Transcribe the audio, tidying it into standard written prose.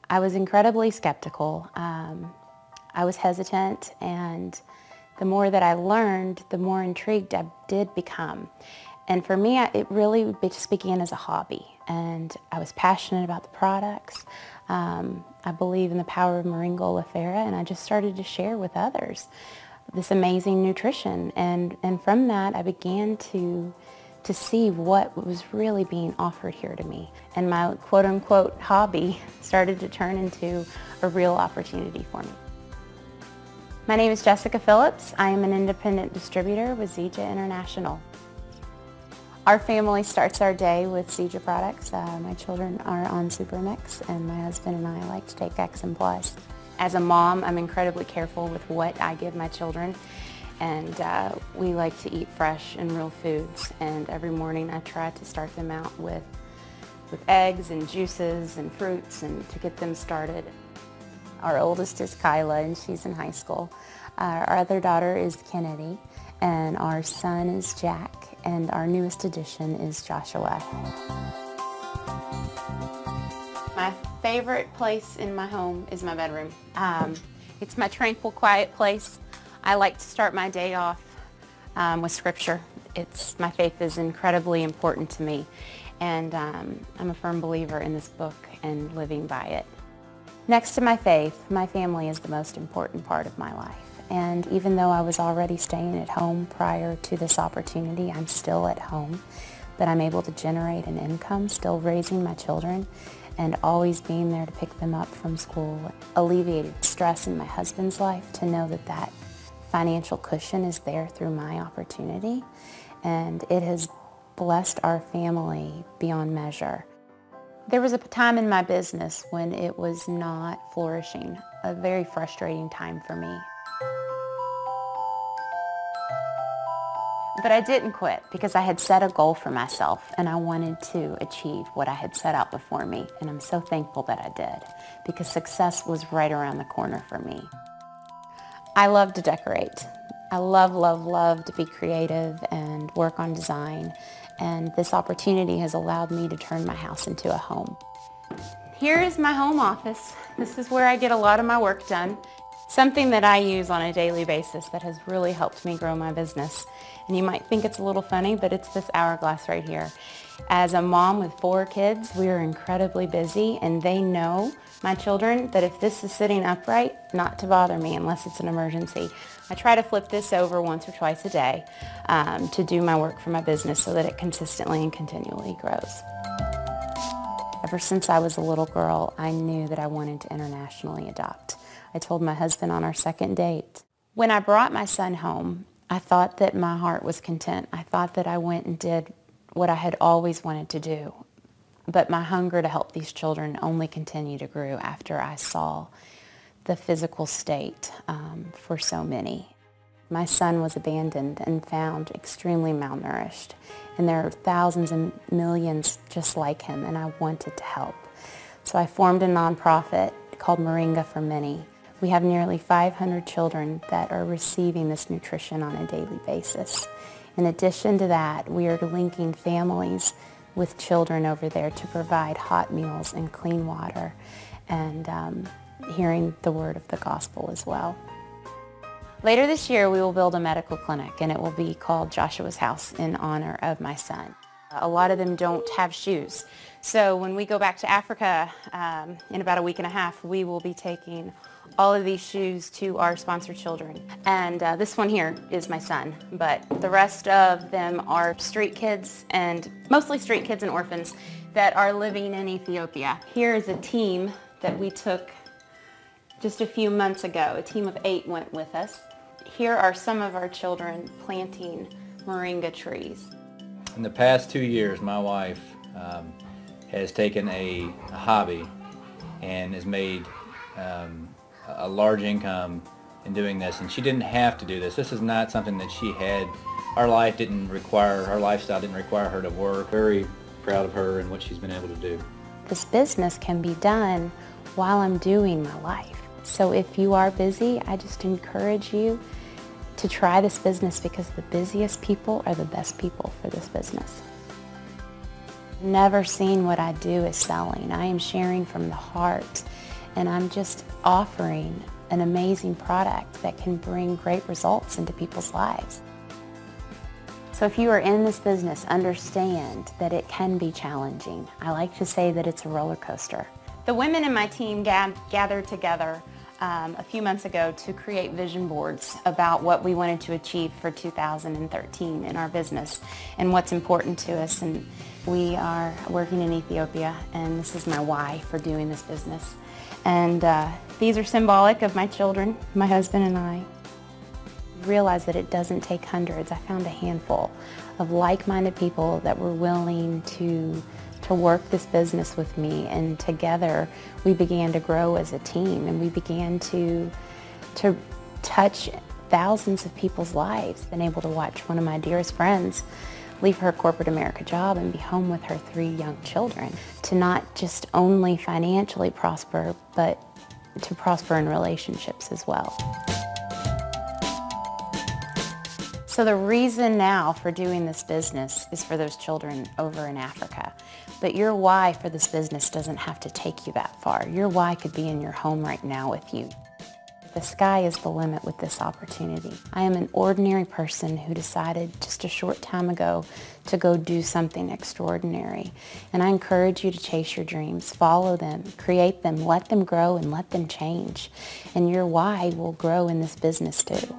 I was incredibly skeptical. I was hesitant, and the more that I learned, the more intrigued I did become. And for me, it really just began as a hobby, and I was passionate about the products. I believe in the power of Moringa oleifera, and I just started to share with others this amazing nutrition. And from that, I began to see what was really being offered here to me. And my quote-unquote hobby started to turn into a real opportunity for me. My name is Jessica Phillips. I am an independent distributor with Zija International. Our family starts our day with Zija products. My children are on Supermix, and my husband and I like to take X and Plus. As a mom, I'm incredibly careful with what I give my children, and we like to eat fresh and real foods. And every morning I try to start them out with eggs and juices and fruits, and to get them started. Our oldest is Kyla, and she's in high school. Our other daughter is Kennedy, and our son is Jack, and our newest addition is Joshua. My favorite place in my home is my bedroom. It's my tranquil, quiet place. I like to start my day off with scripture. My faith is incredibly important to me, and I'm a firm believer in this book and living by it. Next to my faith, my family is the most important part of my life. And even though I was already staying at home prior to this opportunity, I'm still at home, but I'm able to generate an income, still raising my children, and always being there to pick them up from school. Alleviated stress in my husband's life to know that that financial cushion is there through my opportunity, and it has blessed our family beyond measure. There was a time in my business when it was not flourishing, a very frustrating time for me. But I didn't quit because I had set a goal for myself, and I wanted to achieve what I had set out before me, and I'm so thankful that I did, because success was right around the corner for me. I love to decorate. I love to be creative and work on design, and this opportunity has allowed me to turn my house into a home. Here is my home office. This is where I get a lot of my work done. Something that I use on a daily basis that has really helped me grow my business. And you might think it's a little funny, but it's this hourglass right here. As a mom with 4 kids, we are incredibly busy, and they know, my children, that if this is sitting upright, not to bother me unless it's an emergency. I try to flip this over once or twice a day to do my work for my business so that it consistently and continually grows. Ever since I was a little girl, I knew that I wanted to internationally adopt. I told my husband on our second date. When I brought my son home, I thought that my heart was content. I thought that I went and did what I had always wanted to do. But my hunger to help these children only continued to grow after I saw the physical state for so many. My son was abandoned and found extremely malnourished. And there are thousands and millions just like him, and I wanted to help. So I formed a nonprofit called Moringa for Many. We have nearly 500 children that are receiving this nutrition on a daily basis. In addition to that, we are linking families with children over there to provide hot meals and clean water, and hearing the word of the gospel as well. Later this year, we will build a medical clinic, and it will be called Joshua's House in honor of my son. A lot of them don't have shoes. So when we go back to Africa in about a week and a half, we will be taking all of these shoes to our sponsored children. And this one here is my son, but the rest of them are street kids, and mostly street kids and orphans that are living in Ethiopia. Here is a team that we took just a few months ago. A team of 8 went with us. Here are some of our children planting moringa trees. In the past 2 years, my wife has taken a hobby and has made a large income in doing this, and she didn't have to do this. This is not something that she had. Our lifestyle didn't require her to work. Very proud of her and what she's been able to do. This business can be done while I'm doing my life. So if you are busy, I just encourage you to try this business, because the busiest people are the best people for this business. Never seen what I do as selling. I am sharing from the heart and I'm just offering an amazing product that can bring great results into people's lives. So if you are in this business, understand that it can be challenging. I like to say that it's a roller coaster. The women in my team gathered together a few months ago to create vision boards about what we wanted to achieve for 2013 in our business and what's important to us. And we are working in Ethiopia, and this is my why for doing this business. And these are symbolic of my children, my husband and I. Realize that it doesn't take hundreds. I found a handful of like-minded people that were willing to work this business with me, and together we began to grow as a team, and we began to touch thousands of people's lives. Been able to watch one of my dearest friends leave her corporate America job and be home with her 3 young children, to not just only financially prosper, but to prosper in relationships as well. So the reason now for doing this business is for those children over in Africa. But your why for this business doesn't have to take you that far. Your why could be in your home right now with you. The sky is the limit with this opportunity. I am an ordinary person who decided just a short time ago to go do something extraordinary. And I encourage you to chase your dreams, follow them, create them, let them grow and let them change. And your why will grow in this business too.